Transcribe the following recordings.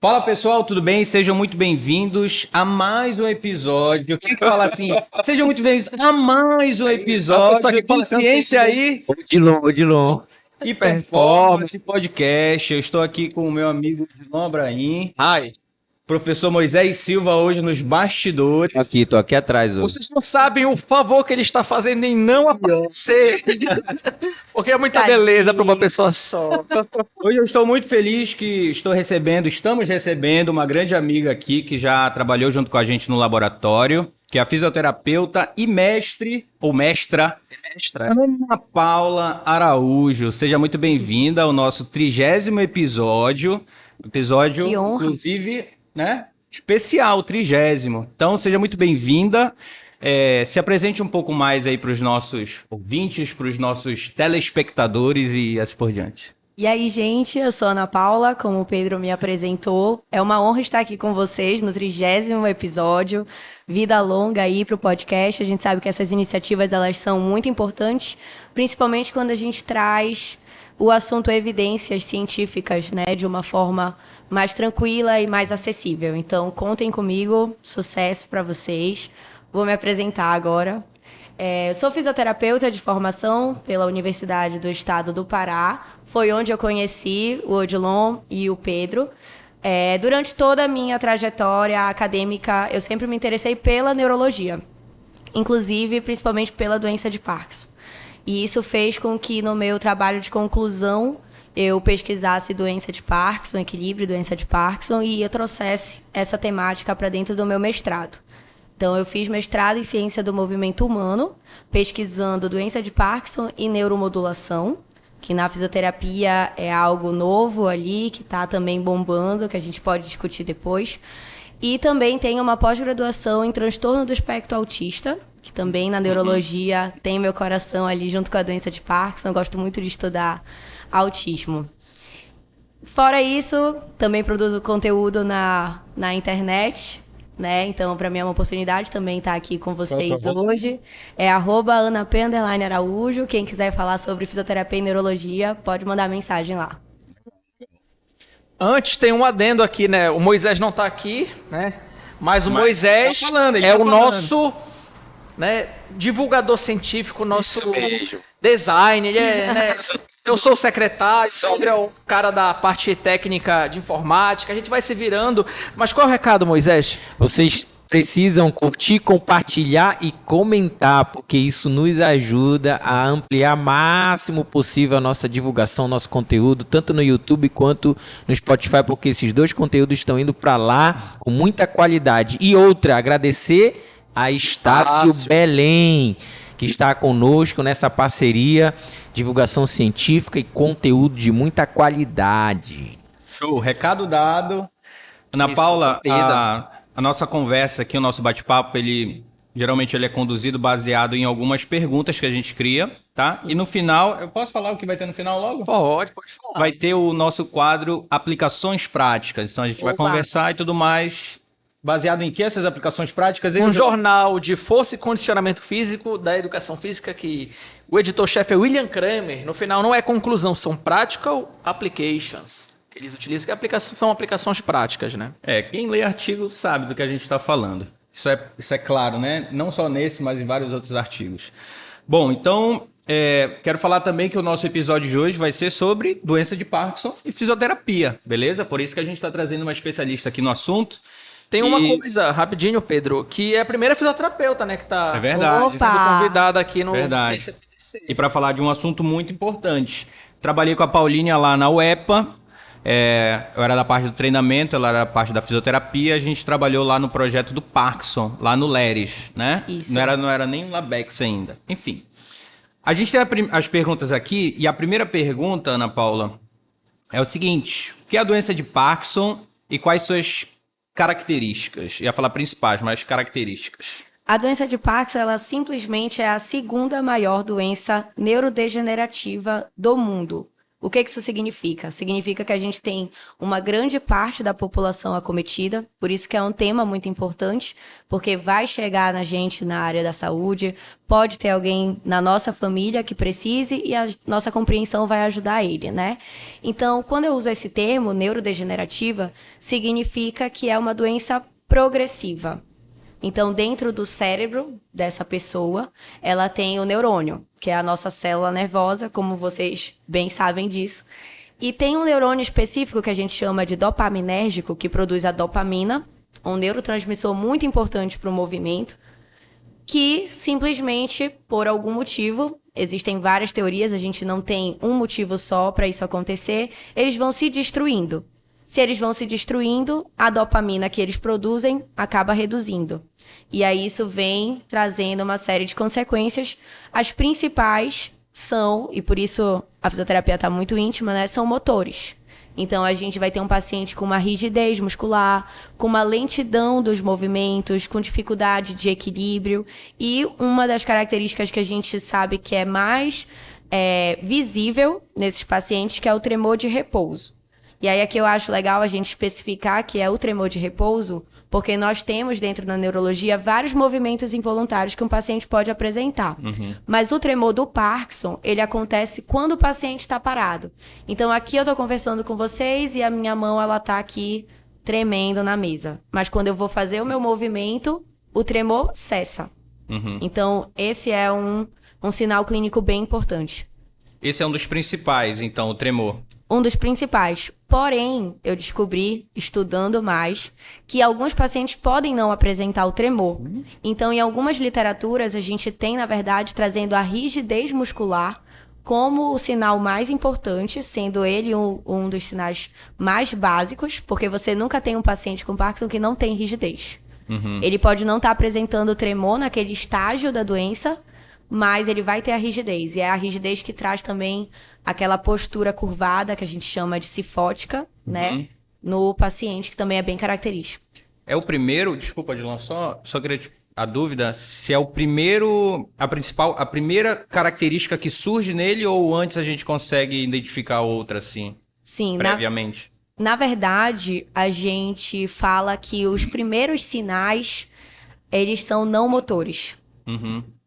Fala pessoal, tudo bem? Sejam muito bem-vindos a mais um episódio. Eu queria falar assim, sejam muito bem-vindos a mais um episódio do Ciência aí Odilon. e Performance Podcast. Eu estou aqui com o meu amigo Dilon Abraim, Ai, professor Moisés Silva, hoje nos bastidores. aqui, tô aqui atrás hoje. Vocês não sabem o favor que ele está fazendo em não aparecer. Porque é muita beleza para uma pessoa só. Hoje eu estou muito feliz que estamos recebendo uma grande amiga aqui que já trabalhou junto com a gente no laboratório, que é a fisioterapeuta e mestre, ou mestra, Ana Paula Araújo. Seja muito bem-vinda ao nosso 30º episódio. Episódio, Que honra. inclusive, né? Especial, 30º. Então, seja muito bem-vinda. Se apresente um pouco mais aí para os nossos ouvintes, para os nossos telespectadores e assim por diante. E aí, gente, eu sou a Ana Paula, como o Pedro me apresentou. É uma honra estar aqui com vocês no 30º episódio. Vida longa aí pro podcast. A gente sabe que essas iniciativas, elas são muito importantes, principalmente quando a gente traz o assunto evidências científicas, né, de uma forma mais tranquila e mais acessível. Então, contem comigo, sucesso para vocês. Vou me apresentar agora. Eu sou fisioterapeuta de formação pela Universidade do Estado do Pará. Foi onde eu conheci o Odilon e o Pedro. Durante toda a minha trajetória acadêmica, eu sempre me interessei pela neurologia. Inclusive, principalmente pela doença de Parkinson. E isso fez com que, no meu trabalho de conclusão, eu pesquisasse doença de Parkinson, equilíbrio, doença de Parkinson, e eu trouxesse essa temática para dentro do meu mestrado. Então, eu fiz mestrado em ciência do movimento humano, pesquisando doença de Parkinson e neuromodulação, que na fisioterapia é algo novo ali, que está também bombando, que a gente pode discutir depois. E também tenho uma pós-graduação em transtorno do espectro autista, que também na neurologia tem meu coração ali junto com a doença de Parkinson. Eu gosto muito de estudar autismo. Fora isso, também produzo conteúdo na internet, né? Então, para mim é uma oportunidade também estar aqui com vocês hoje. É @AnaP_Araújo. Quem quiser falar sobre fisioterapia e neurologia, pode mandar mensagem lá. Antes tem um adendo aqui, né? O Moisés não está aqui, né? Mas o Moisés tá falando, ele é tá o falando. nosso, né, divulgador científico, nosso design. Ele é, né? Eu sou o secretário, o Pedro é o cara da parte técnica de informática. A gente vai se virando. Mas qual é o recado, Moisés? Vocês precisam curtir, compartilhar e comentar, porque isso nos ajuda a ampliar o máximo possível a nossa divulgação, nosso conteúdo, tanto no YouTube quanto no Spotify, porque esses dois conteúdos estão indo para lá com muita qualidade. E outra, agradecer a Estácio Belém, que está conosco nessa parceria, divulgação científica e conteúdo de muita qualidade. Show, recado dado. Ana Paula, a nossa conversa aqui, o nosso bate-papo, geralmente ele é conduzido baseado em algumas perguntas que a gente cria, tá? Sim. E no final, eu posso falar o que vai ter no final logo? Pode falar. Vai ter o nosso quadro Aplicações Práticas. Então a gente vai conversar e tudo mais. Baseado em que essas aplicações práticas? Um jornal de força e condicionamento físico da educação física que o editor-chefe é William Kramer. No final não é conclusão, são practical applications. Que eles utilizam que são aplicações práticas, né? Quem lê artigo sabe do que a gente está falando. Isso é claro, né? Não só nesse, mas em vários outros artigos. Bom, então, quero falar também que o nosso episódio de hoje vai ser sobre doença de Parkinson e fisioterapia, beleza? Por isso que a gente está trazendo uma especialista aqui no assunto. Tem uma coisa, rapidinho, Pedro, que é a primeira fisioterapeuta, né, que está verdade. sendo convidada aqui no... Verdade. E para falar de um assunto muito importante. Trabalhei com a Paulinha lá na UEPA. Eu era da parte do treinamento, ela era da parte da fisioterapia. A gente trabalhou lá no projeto do Parkinson, lá no Leres, né? Isso. Não era nem um Labex ainda. Enfim. A gente tem as perguntas aqui, e a primeira pergunta, Ana Paula, é o seguinte: o que é a doença de Parkinson e quais suas características? Ia falar principais, mas características. A doença de Parkinson, ela simplesmente é a segunda maior doença neurodegenerativa do mundo. O que isso significa? Significa que a gente tem uma grande parte da população acometida, por isso que é um tema muito importante, porque vai chegar na gente na área da saúde, pode ter alguém na nossa família que precise e a nossa compreensão vai ajudar ele, né? Então, quando eu uso esse termo, neurodegenerativa, significa que é uma doença progressiva. Então, dentro do cérebro dessa pessoa, ela tem o neurônio, que é a nossa célula nervosa, como vocês bem sabem disso. E tem um neurônio específico que a gente chama de dopaminérgico, que produz a dopamina, um neurotransmissor muito importante para o movimento, que simplesmente, por algum motivo, existem várias teorias, a gente não tem um motivo só para isso acontecer, eles vão se destruindo. Se eles vão se destruindo, a dopamina que eles produzem acaba reduzindo. E aí isso vem trazendo uma série de consequências. As principais são, e por isso a fisioterapia está muito íntima, né? São motores. Então a gente vai ter um paciente com uma rigidez muscular, com uma lentidão dos movimentos, com dificuldade de equilíbrio. E uma das características que a gente sabe que é mais visível nesses pacientes, que é o tremor de repouso. E aí aqui eu acho legal a gente especificar que é o tremor de repouso, porque nós temos dentro da neurologia vários movimentos involuntários que um paciente pode apresentar. Mas o tremor do Parkinson, ele acontece quando o paciente está parado. Então aqui eu estou conversando com vocês e a minha mão ela está aqui tremendo na mesa. Mas quando eu vou fazer o meu movimento, o tremor cessa. Então esse é um sinal clínico bem importante. Esse é um dos principais, então, o tremor. Um dos principais. Porém, eu descobri, estudando mais, que alguns pacientes podem não apresentar o tremor. Então, em algumas literaturas, a gente tem, na verdade, trazendo a rigidez muscular como o sinal mais importante, sendo ele um dos sinais mais básicos, porque você nunca tem um paciente com Parkinson que não tem rigidez. Ele pode não estar apresentando tremor naquele estágio da doença, mas ele vai ter a rigidez. E é a rigidez que traz também aquela postura curvada, que a gente chama de cifótica, né? No paciente, que também é bem característico. É o primeiro, desculpa, Dilon, só queria a dúvida, se é o primeiro, a primeira característica que surge nele ou antes a gente consegue identificar outra, assim, Sim, previamente? Na verdade, a gente fala que os primeiros sinais, eles são não motores.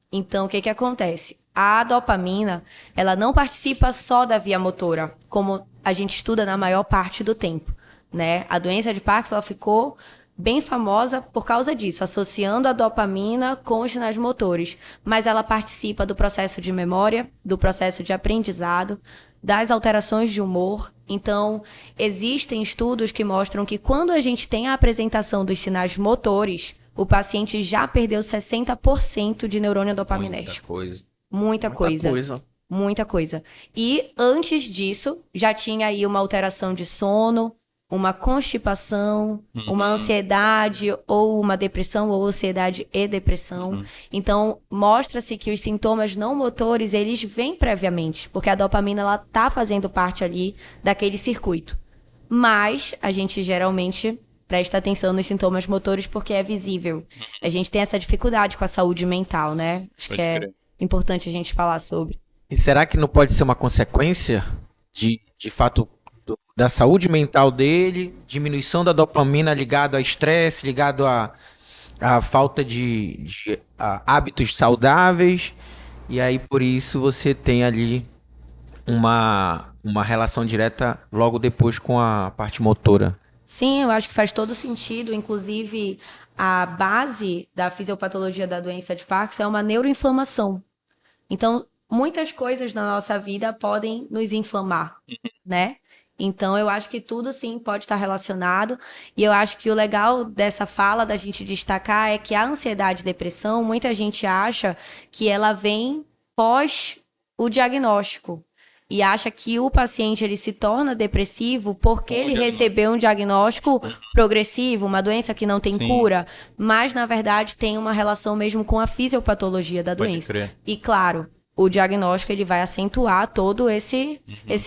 Então, o que acontece? A dopamina, ela não participa só da via motora, como a gente estuda na maior parte do tempo, né? A doença de Parkinson ela ficou bem famosa por causa disso, associando a dopamina com os sinais motores. Mas ela participa do processo de memória, do processo de aprendizado, das alterações de humor. Então, existem estudos que mostram que quando a gente tem a apresentação dos sinais motores, o paciente já perdeu 60% de neurônio dopaminérgico. Muita coisa. E antes disso, já tinha aí uma alteração de sono, uma constipação, uma ansiedade, ou uma depressão, ou ansiedade e depressão. Então, mostra-se que os sintomas não motores, eles vêm previamente, porque a dopamina, ela tá fazendo parte ali daquele circuito. Mas, a gente geralmente presta atenção nos sintomas motores porque é visível. A gente tem essa dificuldade com a saúde mental, né? Acho que é importante a gente falar sobre. E será que não pode ser uma consequência de fato, da saúde mental dele, diminuição da dopamina ligado a estresse, ligado a falta de hábitos saudáveis, e aí por isso você tem ali uma relação direta logo depois com a parte motora? Sim, eu acho que faz todo sentido. Inclusive, a base da fisiopatologia da doença de Parkinson é uma neuroinflamação. Então, muitas coisas na nossa vida podem nos inflamar, né? Então, eu acho que tudo, sim, pode estar relacionado. E eu acho que o legal dessa fala, da gente destacar, é que a ansiedade e depressão, muita gente acha que ela vem pós o diagnóstico. E acha que o paciente ele se torna depressivo porque ele recebeu um diagnóstico progressivo, uma doença que não tem cura, mas na verdade tem uma relação mesmo com a fisiopatologia da doença. E claro, o diagnóstico ele vai acentuar todo esse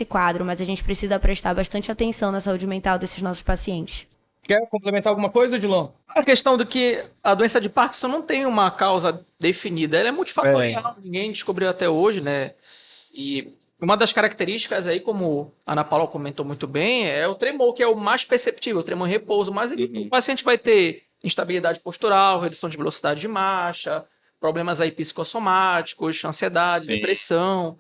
quadro, mas a gente precisa prestar bastante atenção na saúde mental desses nossos pacientes. Quer complementar alguma coisa, Dilon? A questão do que a doença de Parkinson não tem uma causa definida, ela é multifatorial, ninguém descobriu até hoje, né? E uma das características aí, como a Ana Paula comentou muito bem, é o tremor, que é o mais perceptível, o tremor em repouso, mas o paciente vai ter instabilidade postural, redução de velocidade de marcha, problemas aí psicossomáticos, ansiedade, depressão.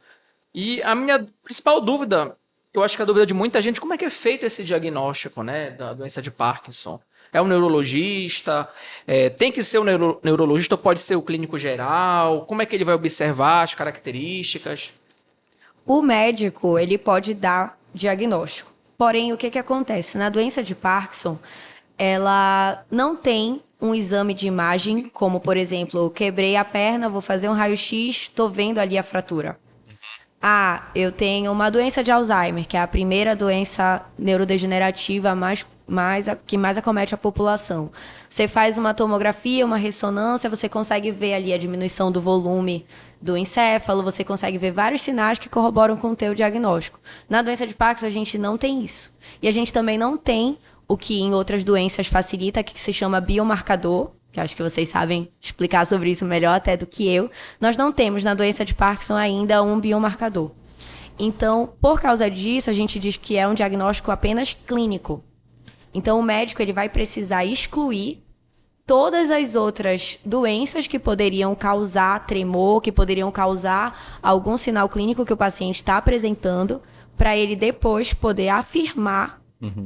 E a minha principal dúvida, eu acho que a dúvida de muita gente, como é que é feito esse diagnóstico, né, da doença de Parkinson? É um neurologista? Tem que ser um neurologista ou pode ser o clínico geral? Como é que ele vai observar as características? O médico, ele pode dar diagnóstico. Porém, o que acontece? Na doença de Parkinson, ela não tem um exame de imagem, como, por exemplo, quebrei a perna, vou fazer um raio-x, estou vendo ali a fratura. Eu tenho uma doença de Alzheimer, que é a primeira doença neurodegenerativa que mais acomete a população. Você faz uma tomografia, uma ressonância, você consegue ver ali a diminuição do volume do encéfalo, você consegue ver vários sinais que corroboram com o teu diagnóstico. Na doença de Parkinson, a gente não tem isso. E a gente também não tem o que em outras doenças facilita, que se chama biomarcador, que acho que vocês sabem explicar sobre isso melhor até do que eu. Nós não temos na doença de Parkinson ainda um biomarcador. Então, por causa disso, a gente diz que é um diagnóstico apenas clínico. Então, o médico ele vai precisar excluir todas as outras doenças que poderiam causar tremor, que poderiam causar algum sinal clínico que o paciente está apresentando, para ele depois poder afirmar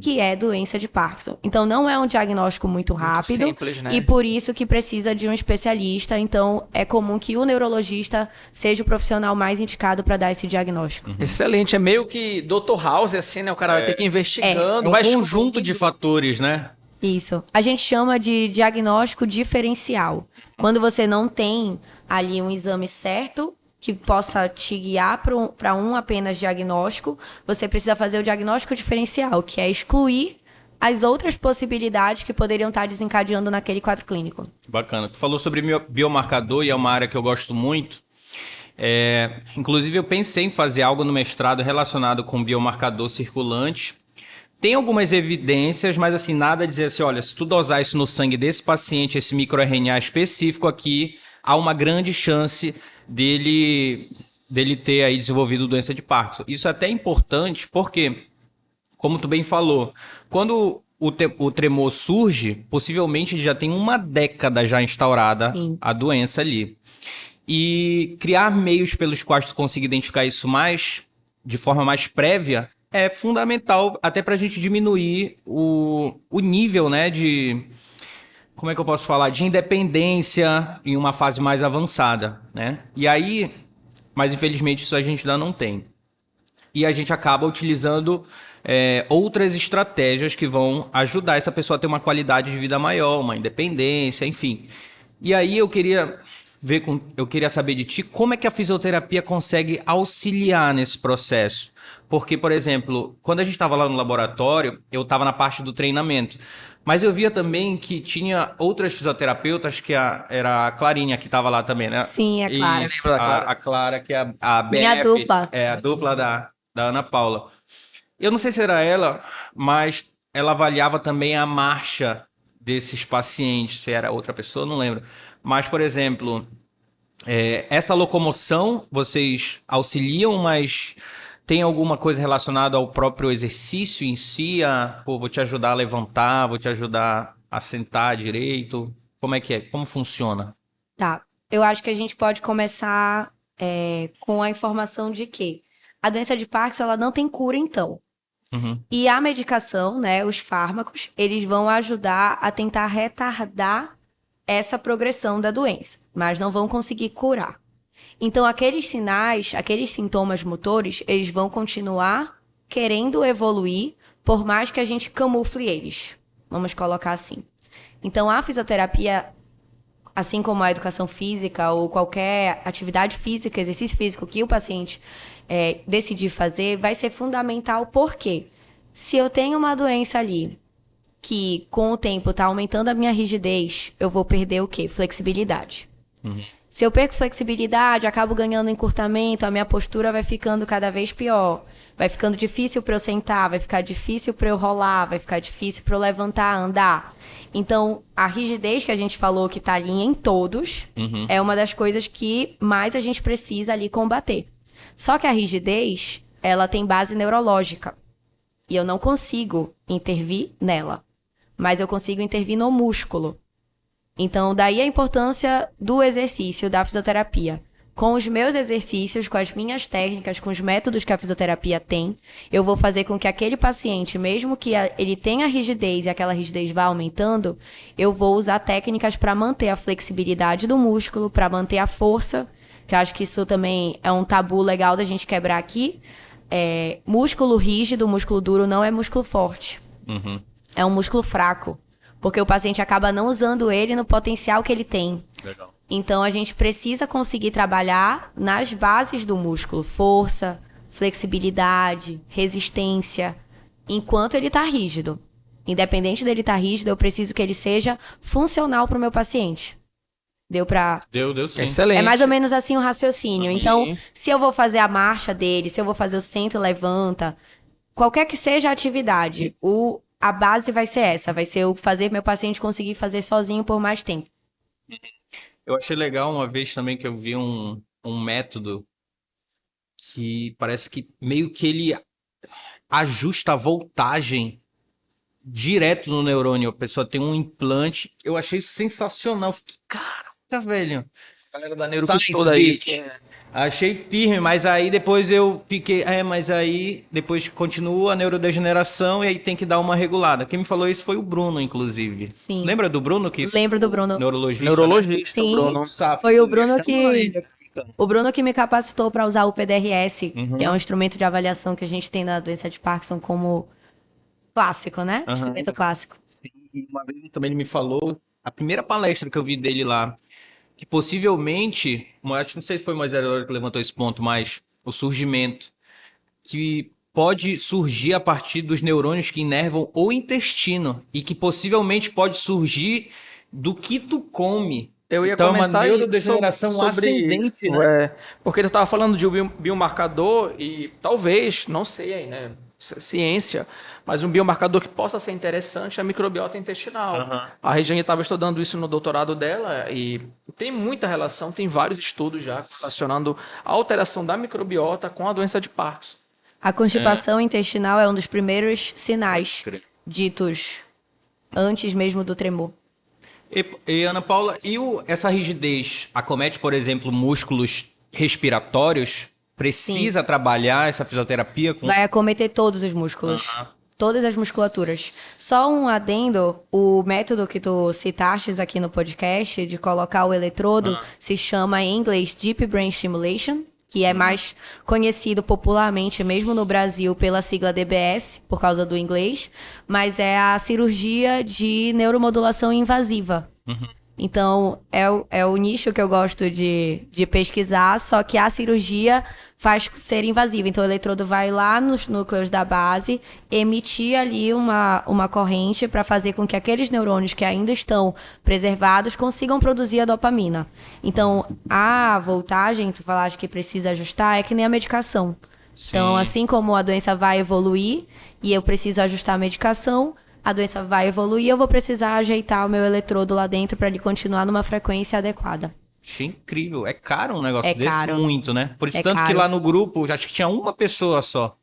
que é doença de Parkinson. Então, não é um diagnóstico muito rápido, simples, né? e por isso que precisa de um especialista. Então, é comum que o neurologista seja o profissional mais indicado para dar esse diagnóstico. Excelente, é meio que Dr. House, assim, né? O cara vai ter que ir investigando, vai um conjunto de fatores, né? Isso. A gente chama de diagnóstico diferencial. Quando você não tem ali um exame certo que possa te guiar para um apenas diagnóstico, você precisa fazer o diagnóstico diferencial, que é excluir as outras possibilidades que poderiam estar desencadeando naquele quadro clínico. Bacana. Tu falou sobre biomarcador e é uma área que eu gosto muito. Inclusive, eu pensei em fazer algo no mestrado relacionado com biomarcador circulante. Tem algumas evidências, mas assim, nada a dizer assim, olha, se tu dosar isso no sangue desse paciente, esse microRNA específico aqui, há uma grande chance dele ter aí desenvolvido doença de Parkinson. Isso é até importante porque, como tu bem falou, quando o tremor surge, possivelmente ele já tem uma década já instaurada a doença ali. E criar meios pelos quais tu consiga identificar isso de forma mais prévia é fundamental até para a gente diminuir o nível, né, de... Como é que eu posso falar? De independência em uma fase mais avançada, né? E aí, mas infelizmente isso a gente ainda não tem. E a gente acaba utilizando outras estratégias que vão ajudar essa pessoa a ter uma qualidade de vida maior, uma independência, enfim. E aí eu queria saber de ti como é que a fisioterapia consegue auxiliar nesse processo. Porque, por exemplo, quando a gente estava lá no laboratório, eu estava na parte do treinamento. Mas eu via também que tinha outras fisioterapeutas, que era a Clarinha, que estava lá também, né? Sim, é Clara. Isso, a Clara, que é a BF. Minha dupla. É, a dupla da Ana Paula. Eu não sei se era ela, mas ela avaliava também a marcha desses pacientes. Se era outra pessoa, não lembro. Mas, por exemplo, essa locomoção vocês auxiliam, mas... Tem alguma coisa relacionada ao próprio exercício em si? Vou te ajudar a levantar, vou te ajudar a sentar direito? Como é que é? Como funciona? Tá. Eu acho que a gente pode começar com a informação de que a doença de Parkinson ela não tem cura, então. E a medicação, né, os fármacos, eles vão ajudar a tentar retardar essa progressão da doença, mas não vão conseguir curar. Então, aqueles sinais, aqueles sintomas motores, eles vão continuar querendo evoluir, por mais que a gente camufle eles. Vamos colocar assim. Então, a fisioterapia, assim como a educação física ou qualquer atividade física, exercício físico que o paciente decidir fazer, vai ser fundamental porque se eu tenho uma doença ali que, com o tempo, está aumentando a minha rigidez, eu vou perder o quê? Flexibilidade. Se eu perco flexibilidade, acabo ganhando encurtamento, a minha postura vai ficando cada vez pior. Vai ficando difícil para eu sentar, vai ficar difícil para eu rolar, vai ficar difícil para eu levantar, andar. Então, a rigidez que a gente falou que está ali em todos é uma das coisas que mais a gente precisa ali combater. Só que a rigidez, ela tem base neurológica. E eu não consigo intervir nela. Mas eu consigo intervir no músculo. Então, daí a importância do exercício, da fisioterapia. Com os meus exercícios, com as minhas técnicas, com os métodos que a fisioterapia tem, eu vou fazer com que aquele paciente, mesmo que ele tenha rigidez e aquela rigidez vá aumentando, eu vou usar técnicas para manter a flexibilidade do músculo, para manter a força, que eu acho que isso também é um tabu legal da gente quebrar aqui. Músculo rígido, músculo duro não é músculo forte. É um músculo fraco, porque o paciente acaba não usando ele no potencial que ele tem. Legal. Então, a gente precisa conseguir trabalhar nas bases do músculo. Força, flexibilidade, resistência, enquanto ele está rígido. Independente dele estar rígido, eu preciso que ele seja funcional para o meu paciente. Deu para... Deu sim. Excelente. É mais ou menos assim o raciocínio. Sim. Então, se eu vou fazer a marcha dele, se eu vou fazer o senta e levanta, qualquer que seja a atividade, a base vai ser essa. Vai ser eu fazer meu paciente conseguir fazer sozinho por mais tempo. Eu achei legal uma vez também que eu vi um método que parece que meio que ele ajusta a voltagem direto no neurônio. A pessoa tem um implante. Eu achei isso sensacional. Eu fiquei, caraca, velho. A galera da Neuro Science estuda isso. Beat. Achei firme, mas aí depois eu fiquei... mas aí depois continua a neurodegeneração e aí tem que dar uma regulada. Quem me falou isso foi o Bruno, inclusive. Sim. Lembra do Bruno? Lembro do Bruno. Neurologista. Neurologista, Sim. Bruno. Foi o Bruno que me capacitou para usar o PDRS, que é um instrumento de avaliação que a gente tem na doença de Parkinson como clássico, né? Instrumento clássico. E uma vez também ele me falou, a primeira palestra que eu vi dele lá, que possivelmente, acho que não sei se foi o Moisés que levantou esse ponto, mas o surgimento, que pode surgir a partir dos neurônios que inervam o intestino e que possivelmente pode surgir do que tu come. Eu ia então, comentar uma neurodegeneração sobre ascendente, isso, né? Porque tu estava falando de um biomarcador e talvez, não sei aí, né, ciência, mas um biomarcador que possa ser interessante é a microbiota intestinal. A Regiane estava estudando isso no doutorado dela e tem muita relação, tem vários estudos já relacionando a alteração da microbiota com a doença de Parkinson. A constipação intestinal é um dos primeiros sinais ditos antes mesmo do tremor. E Ana Paula, essa rigidez acomete, por exemplo, músculos respiratórios? Precisa trabalhar essa fisioterapia com... Vai acometer todos os músculos. Todas as musculaturas. Só um adendo, o método que tu citaste aqui no podcast, de colocar o eletrodo, se chama em inglês Deep Brain Stimulation, que é mais conhecido popularmente, mesmo no Brasil, pela sigla DBS, por causa do inglês, mas é a cirurgia de neuromodulação invasiva. Então, é o nicho que eu gosto de pesquisar, só que a cirurgia faz ser invasiva. Então, o eletrodo vai lá nos núcleos da base, emitir ali uma corrente para fazer com que aqueles neurônios que ainda estão preservados consigam produzir a dopamina. Então, a voltagem, tu falaste que precisa ajustar, é que nem a medicação. Sim. Então, assim como a doença vai evoluir e eu preciso ajustar a medicação, a doença vai evoluir e eu vou precisar ajeitar o meu eletrodo lá dentro para ele continuar numa frequência adequada. Achei incrível. É caro um negócio desse? Caro. Muito, né? Por isso, É tanto caro. que lá no grupo, acho que tinha uma pessoa só.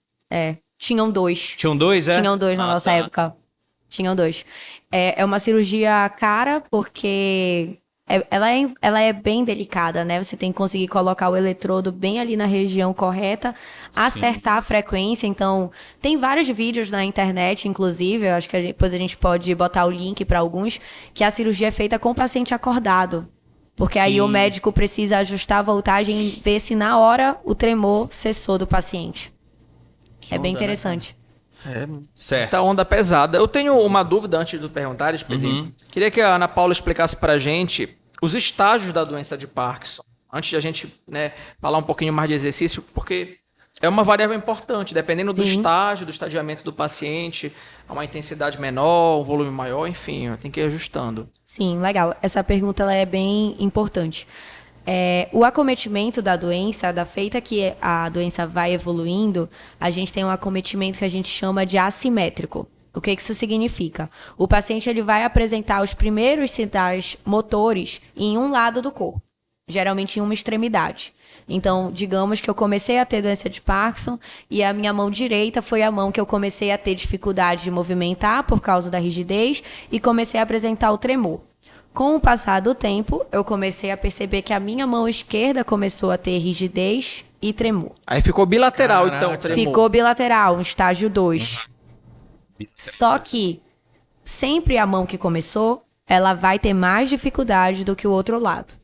Tinham dois. Tinham dois, é? Tinham dois na nossa época. Tinham dois. É uma cirurgia cara porque ela é bem delicada, né? Você tem que conseguir colocar o eletrodo bem ali na região correta, acertar a frequência. Então, tem vários vídeos na internet, inclusive, eu acho que depois a gente pode botar o link para alguns, que a cirurgia é feita com o paciente acordado. Porque aí o médico precisa ajustar a voltagem e ver se na hora o tremor cessou do paciente. É bem interessante. Certo. Tá onda pesada. Eu tenho uma dúvida antes de perguntar, Pedrinho. Queria que a Ana Paula explicasse pra gente os estágios da doença de Parkinson. Antes de a gente, né, falar um pouquinho mais de exercício, porque é uma variável importante, dependendo do estágio, do estadiamento do paciente, uma intensidade menor, um volume maior, enfim, tem que ir ajustando. Sim, legal. Essa pergunta ela é bem importante. O acometimento da doença, da feita que a doença vai evoluindo, a gente tem um acometimento que a gente chama de assimétrico. O que isso significa? O paciente ele vai apresentar os primeiros sinais motores em um lado do corpo. geralmente em uma extremidade. Então, digamos que eu comecei a ter doença de Parkinson e a minha mão direita foi a mão que eu comecei a ter dificuldade de movimentar por causa da rigidez e comecei a apresentar o tremor. Com o passar do tempo, eu comecei a perceber que a minha mão esquerda começou a ter rigidez e tremor. Aí ficou bilateral, Caraca. então, o tremor. Ficou bilateral, um estágio 2. Só que sempre a mão que começou, ela vai ter mais dificuldade do que o outro lado.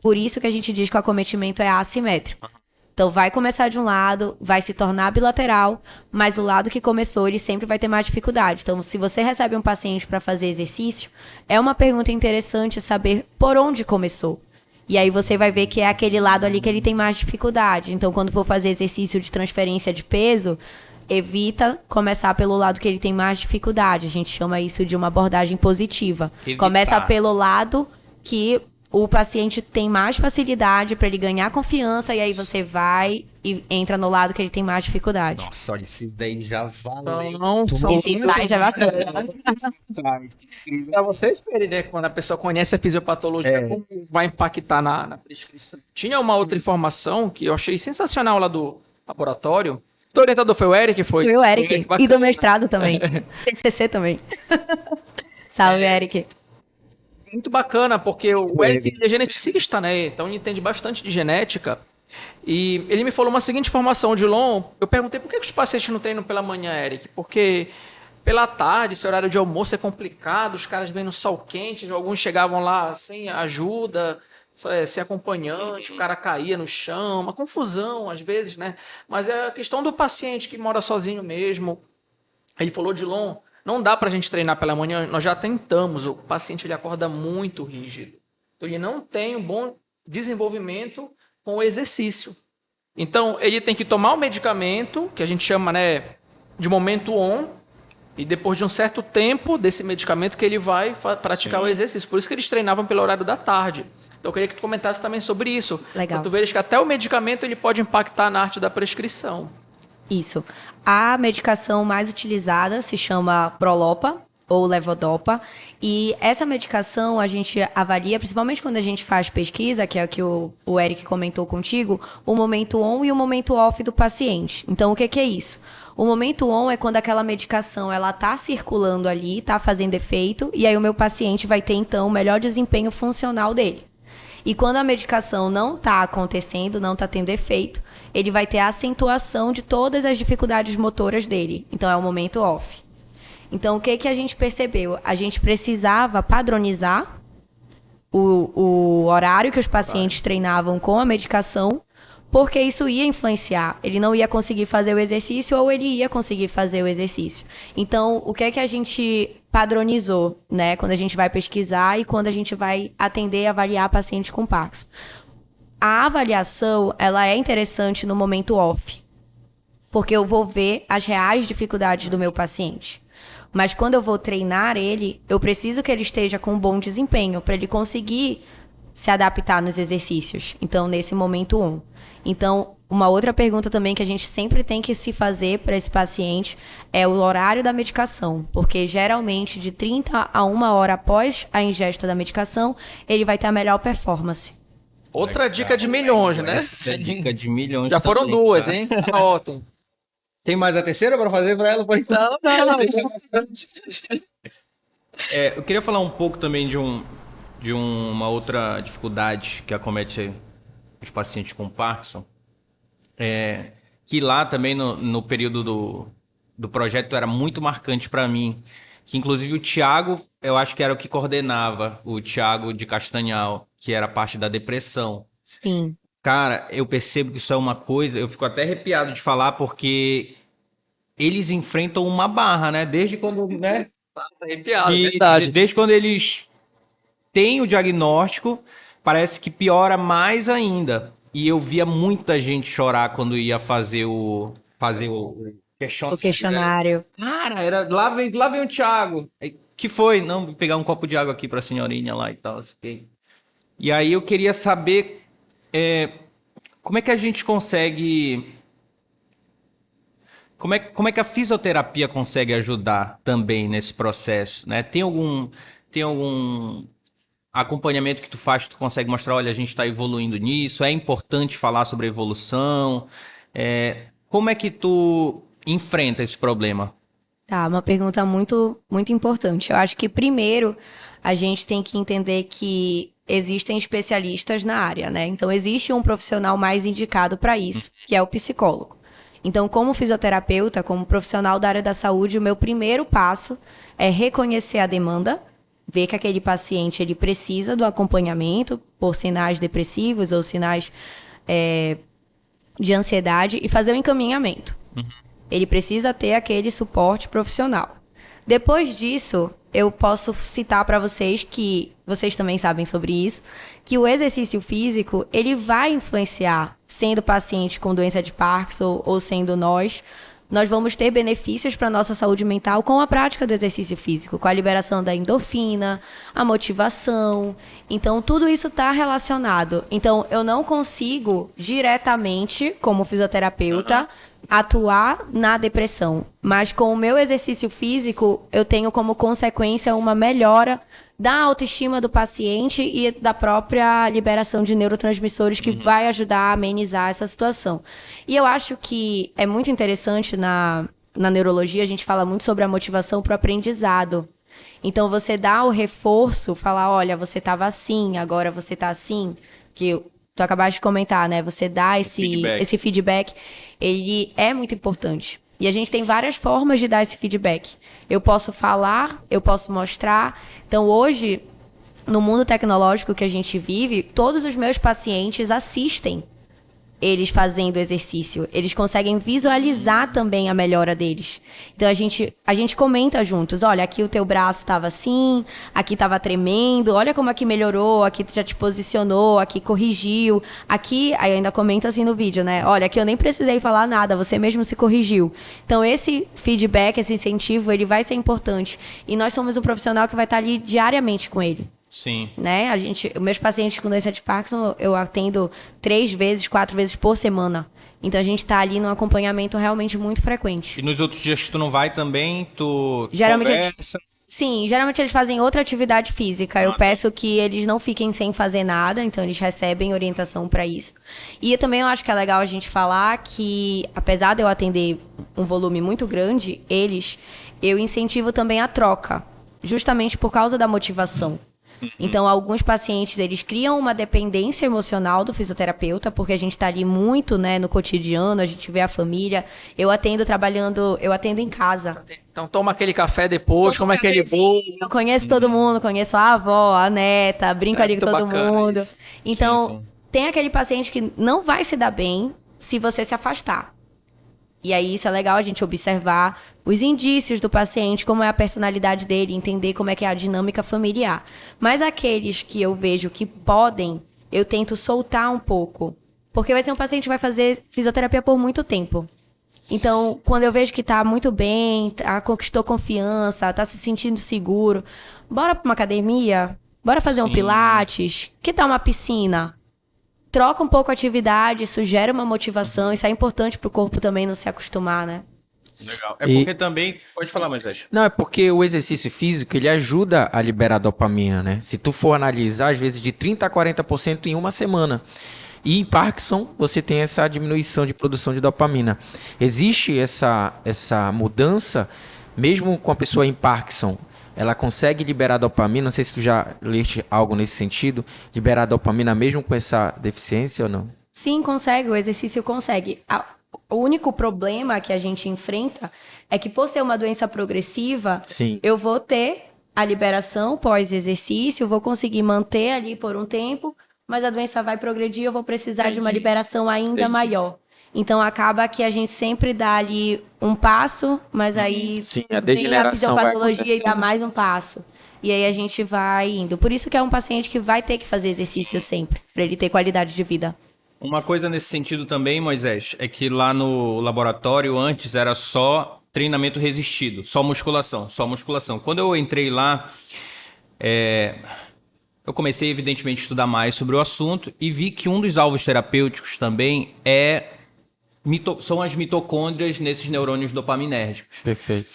Por isso que a gente diz que o acometimento é assimétrico. Então vai começar de um lado, vai se tornar bilateral, mas o lado que começou, ele sempre vai ter mais dificuldade. Então, se você recebe um paciente para fazer exercício, é uma pergunta interessante saber por onde começou. E aí você vai ver que é aquele lado ali que ele tem mais dificuldade. Então, quando for fazer exercício de transferência de peso, evita começar pelo lado que ele tem mais dificuldade. A gente chama isso de uma abordagem positiva. Evitar. Começa pelo lado que o paciente tem mais facilidade para ele ganhar confiança, e aí você vai e entra no lado que ele tem mais dificuldade. Nossa, olha, esse daí já valeu. Esse insight é bacana. Pra vocês verem, né? Quando a pessoa conhece a fisiopatologia, como vai impactar na prescrição. Tinha uma outra informação que eu achei sensacional lá do laboratório. O orientador foi o Eric? Foi o Eric. E do mestrado também. TCC também. Salve, Eric. Muito bacana, porque o Eric ele é geneticista, né? Então ele entende bastante de genética. E ele me falou uma seguinte informação, Odilon. Eu perguntei por que os pacientes não treinam pela manhã, Eric? Porque pela tarde, esse horário de almoço é complicado, os caras vêm no sol quente, alguns chegavam lá sem ajuda, sem acompanhante, o cara caía no chão, uma confusão às vezes, né? Mas é a questão do paciente que mora sozinho mesmo. Ele falou, Odilon, não dá pra gente treinar pela manhã, nós já tentamos, o paciente ele acorda muito rígido. Então ele não tem um bom desenvolvimento com o exercício. Então ele tem que tomar o medicamento, que a gente chama, né, de momento on, e depois de um certo tempo desse medicamento que ele vai praticar o exercício. Por isso que eles treinavam pelo horário da tarde. Então eu queria que tu comentasse também sobre isso. Legal. Pra tu veres que até o medicamento ele pode impactar na arte da prescrição. Isso. A medicação mais utilizada se chama Prolopa ou Levodopa. E essa medicação a gente avalia, principalmente quando a gente faz pesquisa, que é o que o Eric comentou contigo, o momento on e o momento off do paciente. Então, o que é isso? O momento on é quando aquela medicação ela está circulando ali, está fazendo efeito, e aí o meu paciente vai ter, então, o melhor desempenho funcional dele. E quando a medicação não está acontecendo, não está tendo efeito, ele vai ter a acentuação de todas as dificuldades motoras dele. Então, é o momento off. Então, o que a gente percebeu? A gente precisava padronizar o horário que os pacientes treinavam com a medicação, porque isso ia influenciar. Ele não ia conseguir fazer o exercício ou ele ia conseguir fazer o exercício. Então, o que a gente padronizou, né, quando a gente vai pesquisar e quando a gente vai atender e avaliar paciente com Parkinson? A avaliação, ela é interessante no momento off, porque eu vou ver as reais dificuldades do meu paciente. Mas quando eu vou treinar ele, eu preciso que ele esteja com um bom desempenho para ele conseguir se adaptar nos exercícios. Então, nesse momento on. Então, uma outra pergunta também que a gente sempre tem que se fazer para esse paciente é o horário da medicação, porque geralmente de 30 a 1 hora após a ingesta da medicação, ele vai ter a melhor performance. Outra dica de milhões, né? Essa é dica de milhões. Já foram também, duas, cara. hein? Ótimo. Tem mais a terceira para fazer para ela? Por enquanto? Não. Eu queria falar um pouco também de uma outra dificuldade que acomete os pacientes com Parkinson. Que lá também no período do projeto era muito marcante para mim. Que inclusive o Thiago, eu acho que era o que coordenava, o Thiago de Castanhal, que era a parte da depressão. Sim. Cara, eu percebo que isso é uma coisa, eu fico até arrepiado de falar, porque eles enfrentam uma barra, né? Desde quando, né? Tá arrepiado, E verdade. desde quando eles têm o diagnóstico, parece que piora mais ainda. E eu via muita gente chorar quando ia fazer o O questionário. Cara, lá vem o Thiago. Aí, que foi? Não, vou pegar um copo de água aqui pra senhorinha lá e tal. Assim. E aí eu queria saber como é que a gente consegue... Como é que a fisioterapia consegue ajudar também nesse processo, né? Tem acompanhamento que tu faz, tu consegue mostrar, olha, a gente está evoluindo nisso, é importante falar sobre evolução. Como é que tu enfrenta esse problema? Tá, uma pergunta muito, muito importante. Eu acho que primeiro a gente tem que entender que existem especialistas na área, né? Então existe um profissional mais indicado para isso, que é o psicólogo. Então, como fisioterapeuta, como profissional da área da saúde, o meu primeiro passo é reconhecer a demanda, ver que aquele paciente ele precisa do acompanhamento por sinais depressivos ou sinais de ansiedade e fazer o encaminhamento. Ele precisa ter aquele suporte profissional. Depois disso, eu posso citar para vocês que vocês também sabem sobre isso, que o exercício físico ele vai influenciar, sendo paciente com doença de Parkinson ou sendo nós vamos ter benefícios para a nossa saúde mental com a prática do exercício físico, com a liberação da endorfina, a motivação. Então, tudo isso está relacionado. Então, eu não consigo diretamente, como fisioterapeuta, atuar na depressão. Mas com o meu exercício físico, eu tenho como consequência uma melhora da autoestima do paciente e da própria liberação de neurotransmissores que vai ajudar a amenizar essa situação. E eu acho que é muito interessante na neurologia, a gente fala muito sobre a motivação para o aprendizado. Então, você dá o reforço, falar, olha, você estava assim, agora você está assim, que tu acabaste de comentar, né? Você dá esse feedback, ele é muito importante. E a gente tem várias formas de dar esse feedback. Eu posso falar, eu posso mostrar. Então, hoje, no mundo tecnológico que a gente vive, todos os meus pacientes assistem eles fazendo exercício. Eles conseguem visualizar também a melhora deles. Então, a gente comenta juntos. Olha, aqui o teu braço estava assim, aqui estava tremendo. Olha como aqui melhorou, aqui tu já te posicionou, aqui corrigiu. Aqui, aí eu ainda comento assim no vídeo, né? Olha, aqui eu nem precisei falar nada, você mesmo se corrigiu. Então, esse feedback, esse incentivo, ele vai ser importante. E nós somos um profissional que vai estar ali diariamente com ele. Sim. Né? Meus pacientes com doença de Parkinson, eu atendo 3 vezes, 4 vezes por semana. Então, a gente está ali num acompanhamento realmente muito frequente. E nos outros dias que tu não vai também, tu geralmente conversa? Sim, geralmente eles fazem outra atividade física. Eu peço que eles não fiquem sem fazer nada, então eles recebem orientação para isso. E também eu acho que é legal a gente falar que, apesar de eu atender um volume muito grande, eu incentivo também a troca, justamente por causa da motivação. Então, alguns pacientes, eles criam uma dependência emocional do fisioterapeuta, porque a gente está ali muito, né, no cotidiano, a gente vê a família. Eu atendo em casa. Então, toma aquele café depois, como é aquele bolo. Eu conheço todo mundo, conheço a avó, a neta, brinco ali com todo mundo. Isso. Então, Sim. tem aquele paciente que não vai se dar bem se você se afastar. E aí, isso é legal a gente observar os indícios do paciente, como é a personalidade dele, entender como é que é a dinâmica familiar. Mas aqueles que eu vejo que podem, eu tento soltar um pouco. Porque vai ser um paciente que vai fazer fisioterapia por muito tempo. Então, quando eu vejo que tá muito bem, conquistou confiança, tá se sentindo seguro, bora pra uma academia? Bora fazer um pilates? Que tal uma piscina? Troca um pouco a atividade, isso gera uma motivação, isso é importante pro corpo também não se acostumar, né? Legal. É porque também... Pode falar, Moisés. Não, é porque o exercício físico, ele ajuda a liberar dopamina, né? Se tu for analisar, às vezes de 30% a 40% em uma semana. E em Parkinson, você tem essa diminuição de produção de dopamina. Existe essa mudança, mesmo com a pessoa em Parkinson, ela consegue liberar dopamina, não sei se tu já leste algo nesse sentido, liberar dopamina mesmo com essa deficiência ou não? Sim, consegue, o exercício consegue. O único problema que a gente enfrenta é que, por ser uma doença progressiva, Sim. eu vou ter a liberação pós-exercício, vou conseguir manter ali por um tempo, mas a doença vai progredir, eu vou precisar de uma liberação ainda maior. Então, acaba que a gente sempre dá ali um passo, mas aí Sim, a vem a degeneração vai fisiopatologia e dá acontecendo. mais um passo. E aí a gente vai indo. Por isso que é um paciente que vai ter que fazer exercício sempre, para ele ter qualidade de vida. Uma coisa nesse sentido também, Moisés, é que lá no laboratório antes era só treinamento resistido, só musculação, só musculação. Quando eu entrei lá, eu comecei evidentemente a estudar mais sobre o assunto e vi que um dos alvos terapêuticos também são as mitocôndrias nesses neurônios dopaminérgicos. Perfeito.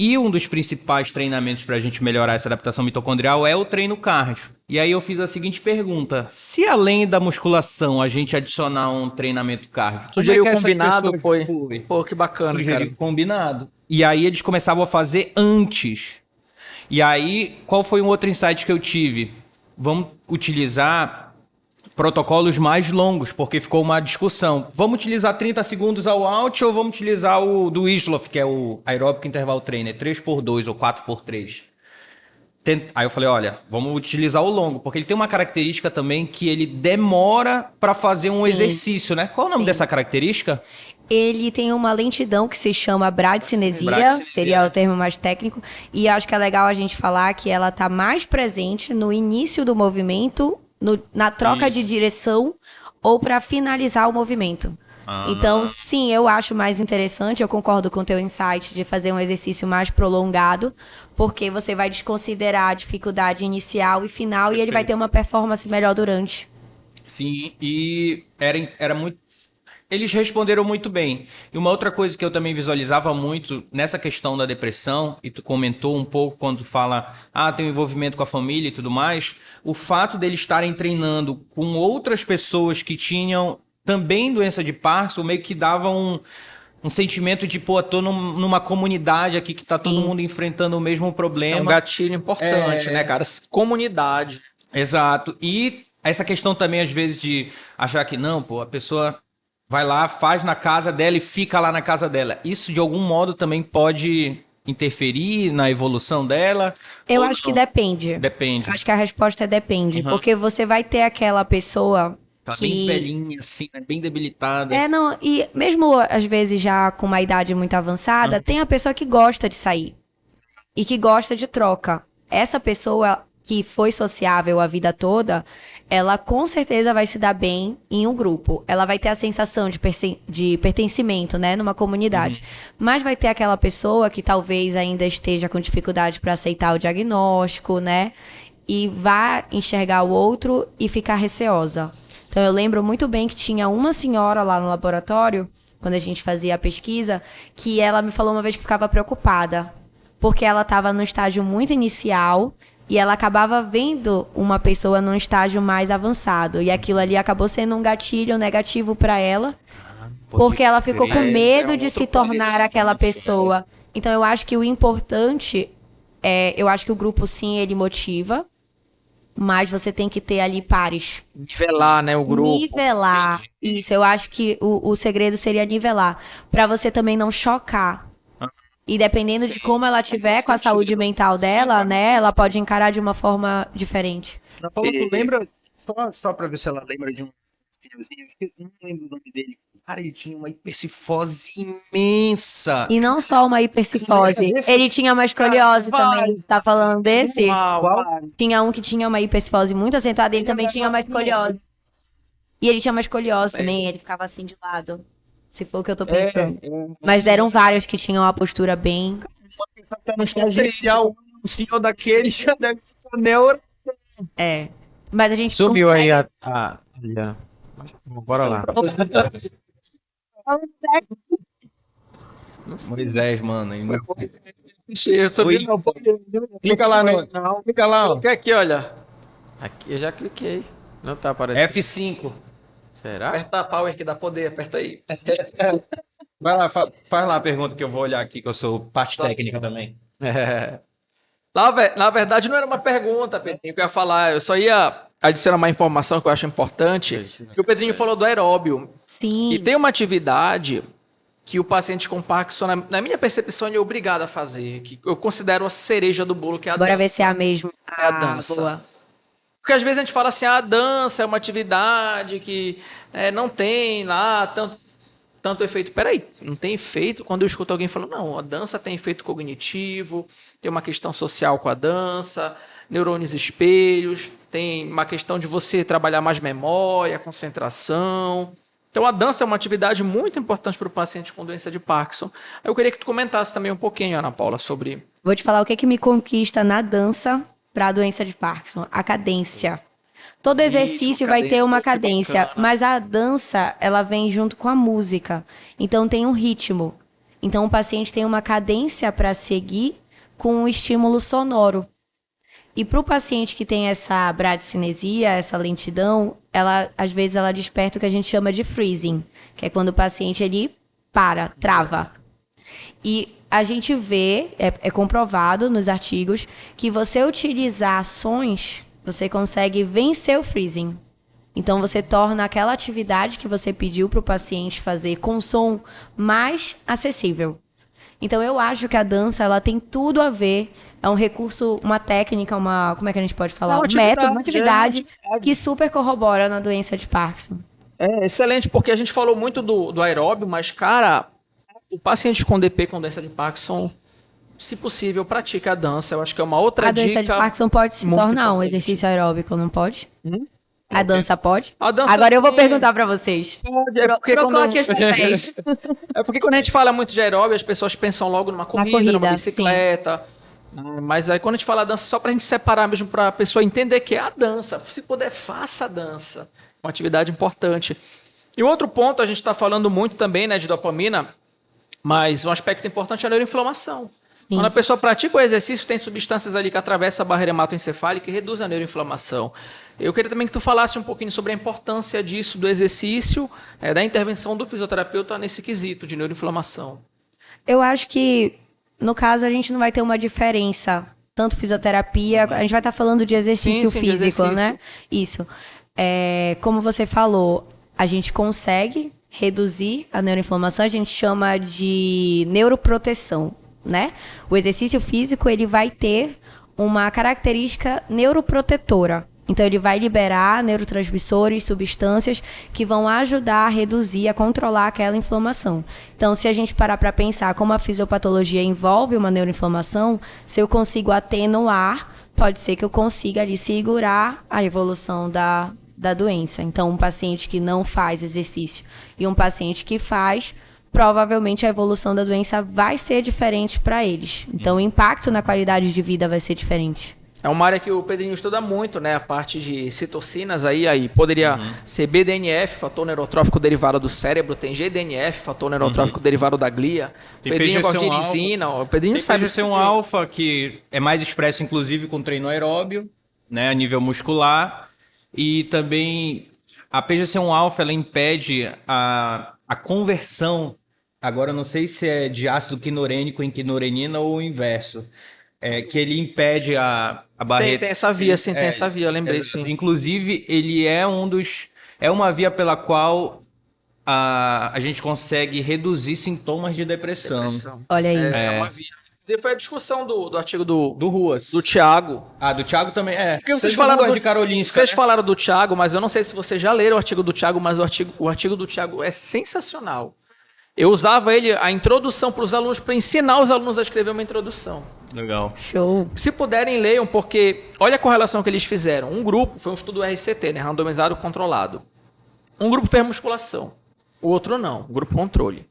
E um dos principais treinamentos para a gente melhorar essa adaptação mitocondrial é o treino cardio. E aí eu fiz a seguinte pergunta: se além da musculação a gente adicionar um treinamento cardio, Sugeriu como é que combinado, essas foi. pessoas- Pô, que bacana, Sugeriu cara. combinado. E aí eles começavam a fazer antes. E aí, qual foi um outro insight que eu tive? Vamos utilizar protocolos mais longos, porque ficou uma discussão. Vamos utilizar 30 segundos ao out ou vamos utilizar o do Islof, que é o Aerobic Interval Trainer, 3x2 ou 4x3? Aí eu falei, olha, vamos utilizar o longo, porque ele tem uma característica também que ele demora para fazer um Sim. exercício, né? Qual é o nome Sim. dessa característica? Ele tem uma lentidão que se chama bradicinesia, Bradicinesia, seria né? o termo mais técnico, e acho que é legal a gente falar que ela está mais presente no início do movimento, na troca de direção ou para finalizar o movimento. Então, sim, eu acho mais interessante, eu concordo com o teu insight de fazer um exercício mais prolongado, porque você vai desconsiderar a dificuldade inicial e final e ele vai ter uma performance melhor durante. Sim, e era muito. Eles responderam muito bem. E uma outra coisa que eu também visualizava muito nessa questão da depressão, e tu comentou um pouco quando tu fala, tem um envolvimento com a família e tudo mais, o fato deles estarem treinando com outras pessoas que tinham também doença de Parkinson, meio que dava um sentimento de, pô, tô numa comunidade aqui que tá todo mundo enfrentando o mesmo Isso é um problema. gatilho importante, né, cara? Comunidade. Exato. E essa questão também, às vezes, de achar que não, pô, a pessoa vai lá, faz na casa dela e fica lá na casa dela. Isso, de algum modo, também pode interferir na evolução dela? Eu Ou acho que não? depende. Depende. Acho que a resposta é depende. Porque você vai ter aquela pessoa Tá que... bem velhinha, assim, né? Bem debilitada. Não, e mesmo às vezes já com uma idade muito avançada, tem a pessoa que gosta de sair. E que gosta de troca. Essa pessoa que foi sociável a vida toda, ela com certeza vai se dar bem em um grupo. Ela vai ter a sensação de pertencimento, né, numa comunidade. Mas vai ter aquela pessoa que talvez ainda esteja com dificuldade para aceitar o diagnóstico, né? E vai enxergar o outro e ficar receosa. Então eu lembro muito bem que tinha uma senhora lá no laboratório, quando a gente fazia a pesquisa, que ela me falou uma vez que ficava preocupada, porque ela estava no estágio muito inicial e ela acabava vendo uma pessoa num estágio mais avançado. E aquilo ali acabou sendo um gatilho negativo para ela, porque ela ficou com medo de se tornar aquela pessoa. Então eu acho que o importante eu acho que o grupo sim, ele motiva, mas você tem que ter ali pares. Nivelar, né, o grupo. Nivelar. Isso, eu acho que o segredo seria nivelar, para você também não chocar. E dependendo de como ela tiver com a saúde mental dela, né, ela pode encarar de uma forma diferente. Ana Paula, tu lembra, só pra ver se ela lembra de um pneuzinho, eu não lembro o nome dele. Cara, ele tinha uma hipercifose imensa. E não só uma hipercifose, ele tinha uma escoliose também. Tá falando desse? Tinha um que tinha uma hipercifose muito acentuada, ele também tinha uma escoliose. E ele tinha uma escoliose também, ele ficava assim de lado. Se for o que eu tô pensando. Mas eram vários que tinham uma postura bem... Tá no estágio inicial, o senhor daquele já deve ficar neuro. Mas a gente Subiu consegue... aí a... Bora lá. Moisés, mano. Eu subi, não, Clica lá, não. Clica lá, ó. Clica aqui, olha. Aqui eu já cliquei. Não tá aparecendo. F5. Será? Aperta a power que dá poder, aperta aí. Vai lá, faz lá a pergunta que eu vou olhar aqui, que eu sou parte técnica também. Na verdade, não era uma pergunta, Pedrinho, que eu ia falar. Eu só ia adicionar uma informação que eu acho importante. Que o Pedrinho falou do aeróbio. Sim. E tem uma atividade que o paciente com Parkinson, na minha percepção, ele é obrigado a fazer. Que eu considero a cereja do bolo, que é a Bora dança. ver se é a mesma. É a dança. Boa. Porque às vezes a gente fala assim, a dança é uma atividade que não tem lá tanto efeito. Peraí, não tem efeito? Quando eu escuto alguém falando, não, a dança tem efeito cognitivo, tem uma questão social com a dança, neurônios espelhos, tem uma questão de você trabalhar mais memória, concentração. Então a dança é uma atividade muito importante para o paciente com doença de Parkinson. Eu queria que tu comentasse também um pouquinho, Ana Paula, sobre... Vou te falar o que me conquista na dança para a doença de Parkinson. A cadência. Todo exercício vai ter uma cadência, mas a dança, ela vem junto com a música. Então tem um ritmo. Então, o paciente tem uma cadência para seguir com um estímulo sonoro. E para o paciente que tem essa bradicinesia, essa lentidão, às vezes ela desperta o que a gente chama de freezing, que é quando o paciente ele trava. E a gente vê, é comprovado nos artigos, que você utilizar sons, você consegue vencer o freezing. Então, você torna aquela atividade que você pediu para o paciente fazer com som mais acessível. Então, eu acho que a dança ela tem tudo a ver. É um recurso, uma técnica, como é que a gente pode falar? Um método, uma atividade que super corrobora na doença de Parkinson. É excelente, porque a gente falou muito do aeróbio, mas, cara, o paciente com DP, com doença de Parkinson, se possível, pratica a dança. Eu acho que é uma outra dica. A doença de Parkinson pode se tornar um exercício aeróbico, não pode? A dança pode? A dança Agora eu vou sim. perguntar pra vocês. Pode, Trocou aqui os papéis. É porque quando a gente fala muito de aeróbio, as pessoas pensam logo numa corrida, numa bicicleta. Mas aí quando a gente fala dança, só pra gente separar mesmo, pra pessoa entender que é a dança. Se puder, faça a dança. Uma atividade importante. E o outro ponto, a gente está falando muito também, né, de dopamina, mas um aspecto importante é a neuroinflamação. Sim. Quando a pessoa pratica o exercício, tem substâncias ali que atravessam a barreira hematoencefálica e reduzem a neuroinflamação. Eu queria também que tu falasse um pouquinho sobre a importância disso, do exercício, da intervenção do fisioterapeuta nesse quesito de neuroinflamação. Eu acho que, no caso, a gente não vai ter uma diferença. Tanto fisioterapia, a gente vai estar falando de exercício sim, físico, de exercício. né? Isso. Como você falou, a gente consegue reduzir a neuroinflamação, a gente chama de neuroproteção, né? O exercício físico, ele vai ter uma característica neuroprotetora. Então, ele vai liberar neurotransmissores, substâncias que vão ajudar a reduzir, a controlar aquela inflamação. Então, se a gente parar para pensar como a fisiopatologia envolve uma neuroinflamação, se eu consigo atenuar, pode ser que eu consiga ali segurar a evolução da doença. Então, um paciente que não faz exercício e um paciente que faz, provavelmente a evolução da doença vai ser diferente para eles. Então, o impacto na qualidade de vida vai ser diferente. É uma área que o Pedrinho estuda muito, né? A parte de citocinas aí poderia ser BDNF, fator neurotrófico derivado do cérebro, tem GDNF, fator neurotrófico derivado da glia. Tem Pedrinho gosta de PGC1 irisina, o Pedrinho Tem sabe PGC1 alfa, que é mais expresso, inclusive, com treino aeróbio, né, a nível muscular. E também a PGC1 alfa, ela impede a conversão, agora eu não sei se é de ácido quinurênico em quinurenina ou o inverso, que ele impede a barreira. Tem essa via, sim, tem essa via, eu lembrei, sim. Inclusive, ele é é uma via pela qual a gente consegue reduzir sintomas de depressão. Olha aí. É uma via. Foi a discussão do artigo do Ruas. do Thiago. Do Thiago também é. Porque vocês falaram de Karolinska, vocês né? falaram do Thiago, mas eu não sei se vocês já leram o artigo do Thiago, mas o artigo do Thiago é sensacional. Eu usava ele, a introdução para os alunos, para ensinar os alunos a escrever uma introdução. Legal. Show. Se puderem, leiam, porque olha a correlação que eles fizeram. Um grupo, foi um estudo RCT, né, randomizado controlado. Um grupo fez musculação, o outro não, grupo controle.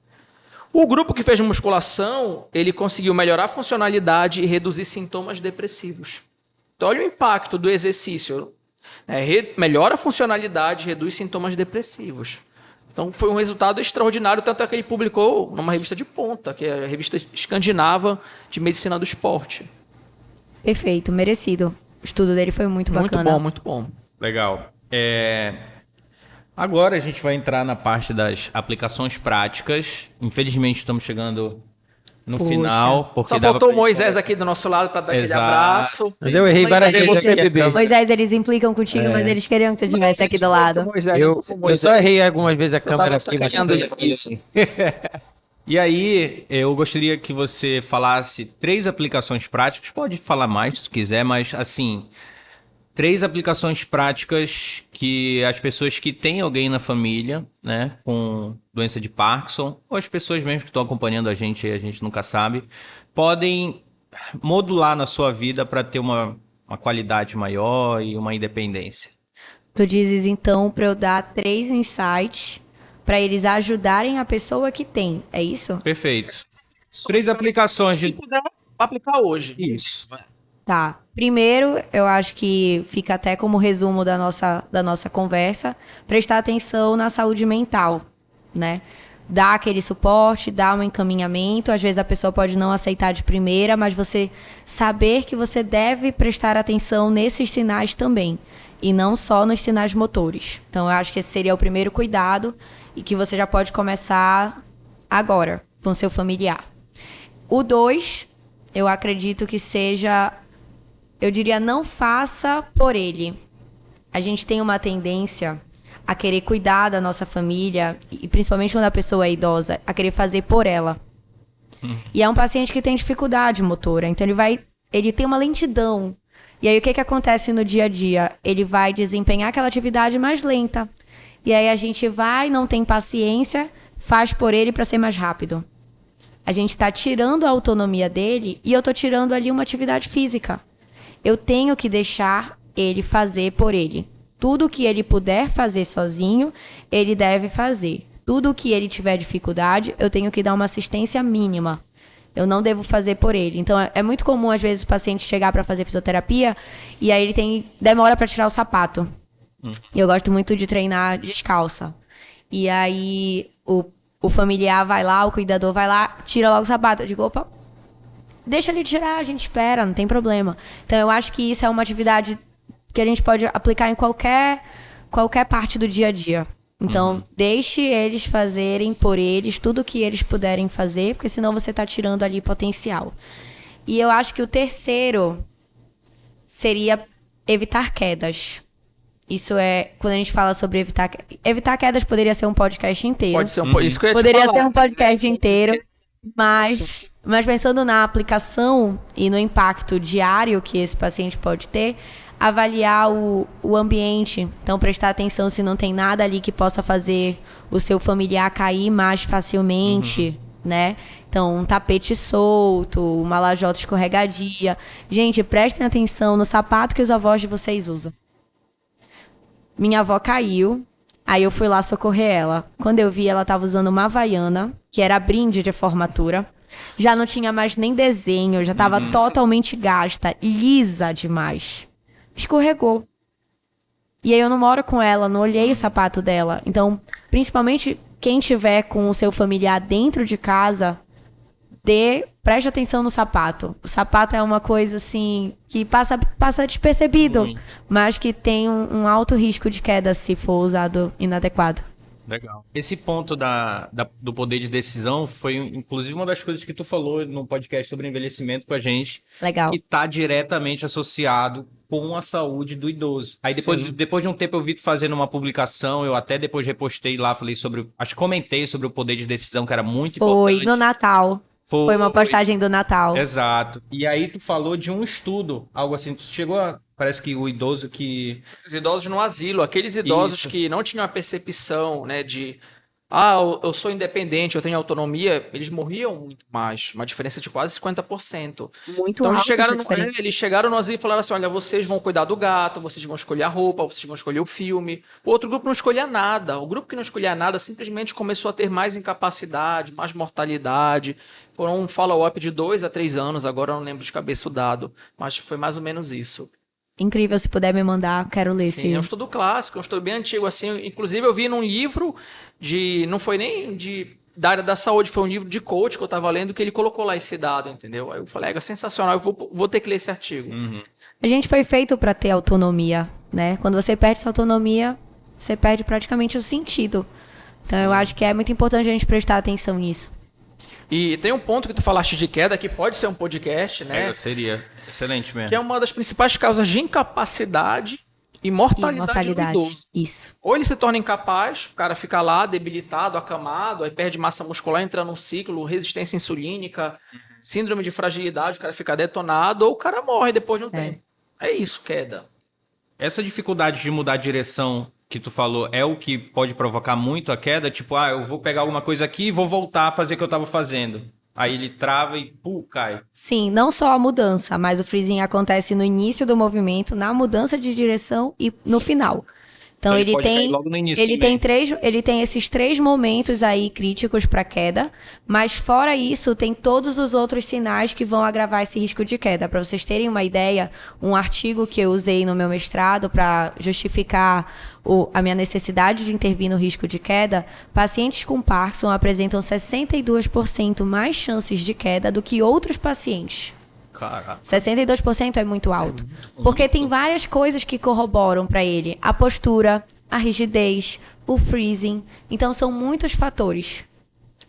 O grupo que fez musculação, ele conseguiu melhorar a funcionalidade e reduzir sintomas depressivos. Então, olha o impacto do exercício. Melhora a funcionalidade, reduz sintomas depressivos. Então, foi um resultado extraordinário, tanto é que ele publicou numa revista de ponta, que é a revista escandinava de medicina do esporte. Perfeito, merecido. O estudo dele foi muito bacana. Muito bom. Legal. Agora a gente vai entrar na parte das aplicações práticas. Infelizmente estamos chegando no final. Porque só faltou o Moisés aqui do nosso lado para dar aquele abraço. Mas eu errei várias vezes você, aqui, bebê. Moisés, eles implicam contigo, mas eles queriam que tu estivesse aqui do lado. Eu só errei algumas vezes a câmera aqui, mas sacaneando foi difícil. E aí, eu gostaria que você falasse 3 aplicações práticas. Pode falar mais se quiser, mas assim, 3 aplicações práticas que as pessoas que têm alguém na família, né, com doença de Parkinson, ou as pessoas mesmo que estão acompanhando a gente nunca sabe, podem modular na sua vida para ter uma qualidade maior e uma independência. Tu dizes, então, para eu dar 3 insights para eles ajudarem a pessoa que tem, é isso? Perfeito. 3 aplicações Se de... puder aplicar hoje. Isso. Tá. Primeiro, eu acho que fica até como resumo da nossa conversa, prestar atenção na saúde mental, né? dar aquele suporte, dar um encaminhamento. Às vezes a pessoa pode não aceitar de primeira, mas você saber que você deve prestar atenção nesses sinais também, e não só nos sinais motores. Então, eu acho que esse seria o primeiro cuidado e que você já pode começar agora com seu familiar. O 2, eu acredito que seja, eu diria, não faça por ele. A gente tem uma tendência a querer cuidar da nossa família, e principalmente quando a pessoa é idosa, a querer fazer por ela. E é um paciente que tem dificuldade motora, então ele tem uma lentidão. E aí o que acontece no dia a dia? Ele vai desempenhar aquela atividade mais lenta. E aí a gente não tem paciência, faz por ele para ser mais rápido. A gente está tirando a autonomia dele e eu estou tirando ali uma atividade física. Eu tenho que deixar ele fazer por ele. Tudo que ele puder fazer sozinho, ele deve fazer. Tudo que ele tiver dificuldade, eu tenho que dar uma assistência mínima. Eu não devo fazer por ele. Então, é muito comum, às vezes, o paciente chegar para fazer fisioterapia e aí ele demora para tirar o sapato. Eu gosto muito de treinar descalça. E aí, o familiar vai lá, o cuidador vai lá, tira logo o sapato. Eu digo, opa, deixa ele tirar, a gente espera, não tem problema. Então, eu acho que isso é uma atividade que a gente pode aplicar em qualquer parte do dia a dia. Então, deixe eles fazerem por eles tudo o que eles puderem fazer, porque senão você está tirando ali potencial. E eu acho que o terceiro seria evitar quedas. Isso é, quando a gente fala sobre evitar quedas, poderia ser um podcast inteiro. Pode ser isso que eu ia te Poderia falar. ser um podcast inteiro. Mas pensando na aplicação e no impacto diário que esse paciente pode ter, avaliar o ambiente. Então, prestar atenção se não tem nada ali que possa fazer o seu familiar cair mais facilmente, né? Então, um tapete solto, uma lajota escorregadia. Gente, prestem atenção no sapato que os avós de vocês usam. Minha avó caiu, aí eu fui lá socorrer ela. Quando eu vi, ela estava usando uma Havaiana, que era brinde de formatura. Já não tinha mais nem desenho, já estava totalmente gasta, lisa demais. Escorregou. E aí eu não moro com ela, não olhei o sapato dela. Então, principalmente quem tiver com o seu familiar dentro de casa, preste atenção no sapato. O sapato é uma coisa assim que passa despercebido, mas que tem um alto risco de queda se for usado inadequado. Legal. Esse ponto do poder de decisão foi, inclusive, uma das coisas que tu falou no podcast sobre envelhecimento com a gente. Legal. Que está diretamente associado com a saúde do idoso. Aí depois de um tempo eu vi tu fazendo uma publicação, eu até depois repostei lá, acho que comentei sobre o poder de decisão, que era muito importante. Foi no Natal. Foi uma postagem do Natal. Exato. E aí tu falou de um estudo, algo assim, tu chegou a... Parece que o idoso que... Os idosos no asilo, aqueles idosos que não tinham a percepção, né, de eu sou independente, eu tenho autonomia, eles morriam muito mais, uma diferença de quase 50%. Muito Então alta eles chegaram no asilo e falaram assim, olha, vocês vão cuidar do gato, vocês vão escolher a roupa, vocês vão escolher o filme. O outro grupo não escolhia nada. O grupo que não escolhia nada simplesmente começou a ter mais incapacidade, mais mortalidade. Foram um follow-up de 2 a 3 anos, agora eu não lembro de cabeça o dado, mas foi mais ou menos isso. Incrível, se puder me mandar, quero ler. Sim, é um estudo clássico, é um estudo bem antigo, assim, inclusive eu vi num livro não foi nem da área da saúde, foi um livro de coach que eu estava lendo, que ele colocou lá esse dado, entendeu? Aí eu falei, é sensacional, eu vou ter que ler esse artigo. A gente foi feito para ter autonomia, né? Quando você perde sua autonomia, você perde praticamente o sentido. Então, eu acho que é muito importante a gente prestar atenção nisso. E tem um ponto que tu falaste de queda, que pode ser um podcast, né? Seria excelente mesmo. Que é uma das principais causas de incapacidade e mortalidade do idoso. Isso. Ou ele se torna incapaz, o cara fica lá debilitado, acamado, aí perde massa muscular, entra num ciclo, resistência insulínica, síndrome de fragilidade, o cara fica detonado, ou o cara morre depois de um tempo. É isso, queda. Essa dificuldade de mudar a direção que tu falou é o que pode provocar muito a queda? Tipo, eu vou pegar alguma coisa aqui e vou voltar a fazer o que eu estava fazendo. Aí ele trava e cai. Sim, não só a mudança, mas o freezing acontece no início do movimento, na mudança de direção e no final. Então Ele ele pode cair tem, logo no início ele também. ele tem esses 3 momentos aí críticos para queda, mas fora isso tem todos os outros sinais que vão agravar esse risco de queda. Para vocês terem uma ideia, um artigo que eu usei no meu mestrado para justificar a minha necessidade de intervir no risco de queda, pacientes com Parkinson apresentam 62% mais chances de queda do que outros pacientes. Caraca. 62% é muito alto. Porque tem várias coisas que corroboram para ele. A postura, a rigidez, o freezing. Então, são muitos fatores.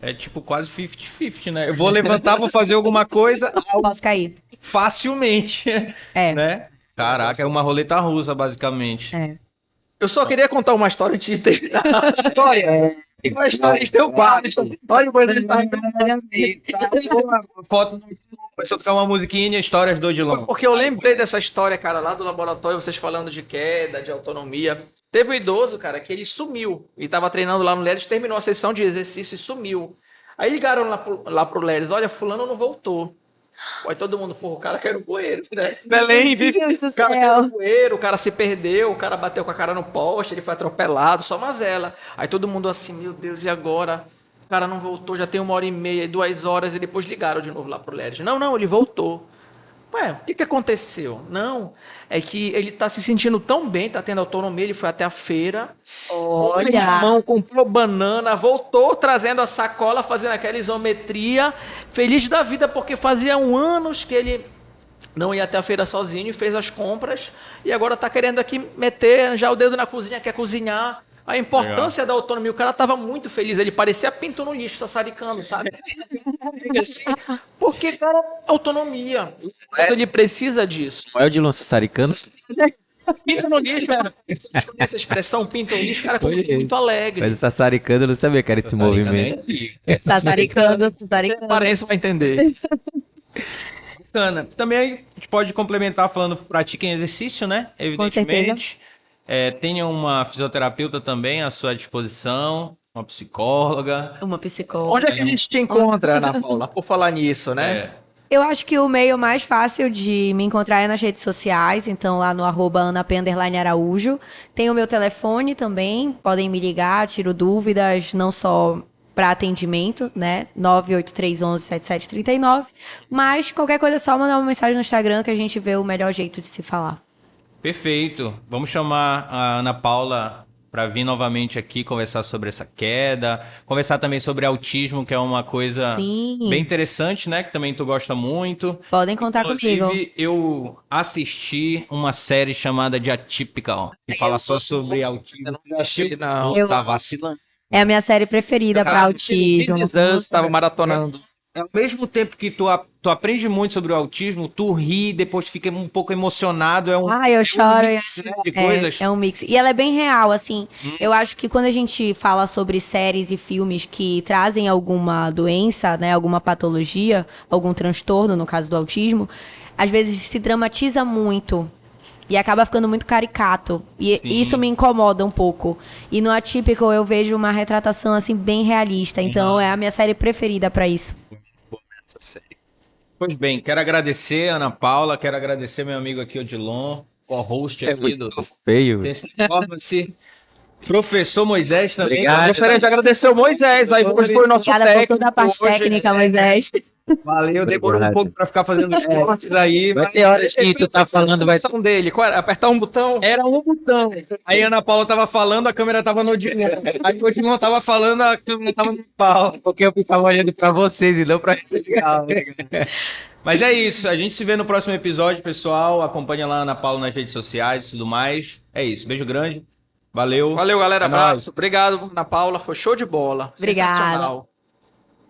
É tipo quase 50-50, né? Eu vou levantar, vou fazer alguma coisa Posso cair. facilmente, É. né? Caraca, é uma roleta russa, basicamente. É. Eu só queria contar uma história antes de terminar a história. E uma história de teu quadro. Olha o coisa de Foto, começou a tocar uma musiquinha, histórias do Odilon. Porque eu lembrei dessa história, cara, lá do laboratório, vocês falando de queda, de autonomia. Teve um idoso, cara, que ele sumiu. E tava treinando lá no Leris, terminou a sessão de exercício e sumiu. Aí ligaram lá pro Leris, olha, fulano não voltou. Aí todo mundo, pô, o cara quer no bueiro, né? Belém, vive. O cara quer no bueiro, o cara se perdeu, o cara bateu com a cara no poste, ele foi atropelado, só mazela. Aí todo mundo assim, meu Deus, e agora? O cara não voltou, já tem 1h30, 2 horas, e depois ligaram de novo lá pro Leris. Não, ele voltou. Ué, o que aconteceu? Não, é que ele tá se sentindo tão bem, tá tendo autonomia, ele foi até a feira, comprou banana, voltou trazendo a sacola, fazendo aquela isometria, feliz da vida, porque fazia anos que ele não ia até a feira sozinho e fez as compras, e agora tá querendo aqui meter já o dedo na cozinha, quer cozinhar. A importância da autonomia, o cara tava muito feliz, ele parecia pinto no lixo, sassaricando, sabe? Assim, porque, cara, autonomia. Ele precisa disso. Não é o de Lonça Saricano? Pinto no lixo, cara. Essa expressão, pinto no lixo, cara, como muito alegre. Mas o Sassaricano eu não sabia que era esse movimento. Sassaricando. Parece vai entender. Bacana. Também a gente pode complementar falando, pratiquem exercício, né? Evidentemente. Tenha uma fisioterapeuta também à sua disposição, uma psicóloga. Uma psicóloga. Onde é que a gente te encontra, Ana Paula? Por falar nisso, né? Eu acho que o meio mais fácil de me encontrar é nas redes sociais, então lá no @AnaP_Araújo. Tem o meu telefone também, podem me ligar, tiro dúvidas, não só para atendimento, né? 983117739, mas qualquer coisa é só mandar uma mensagem no Instagram que a gente vê o melhor jeito de se falar. Perfeito. Vamos chamar a Ana Paula para vir novamente aqui conversar sobre essa queda, conversar também sobre autismo, que é uma coisa bem interessante, né? Que também tu gosta muito. Podem contar comigo. Inclusive, eu assisti uma série chamada de Atypical, que fala só sobre autismo. Não. Tá vacilando. É a minha série preferida para autismo. Estava maratonando. Ao mesmo tempo que tu aprende muito sobre o autismo, tu ri, depois fica um pouco emocionado. Eu choro. Mix, né, de coisas. É um mix. E ela é bem real, assim. Eu acho que quando a gente fala sobre séries e filmes que trazem alguma doença, né, alguma patologia, algum transtorno, no caso do autismo, às vezes se dramatiza muito. E acaba ficando muito caricato. E isso me incomoda um pouco. E no Atypical eu vejo uma retratação, assim, bem realista. Então é a minha série preferida para isso. Pois bem, quero agradecer a Ana Paula, quero agradecer meu amigo aqui, Odilon, co-host aqui do Feio. Performance. Professor Moisés também. Obrigado. Gostaria de agradecer o Moisés, aí hoje foi o nosso Obrigada por técnico. toda a parte técnica, Moisés. Valeu, demorou um pouco para ficar fazendo os cortes aí. Vai ter horas que tu tá falando, vai Vai dele, qual era? Apertar um botão. Era um botão. Aí a Ana Paula tava falando, a câmera tava no Odilon. Aí o Odilon tava falando, a câmera tava no Paulo. porque eu ficava olhando pra vocês e não pra Mas é isso, a gente se vê no próximo episódio, pessoal. Acompanha lá a Ana Paula nas redes sociais e tudo mais. É isso, beijo grande. Valeu. Valeu, galera. É Abraço. nóis. Obrigado, Ana Paula. Foi show de bola. Obrigada. Sensacional.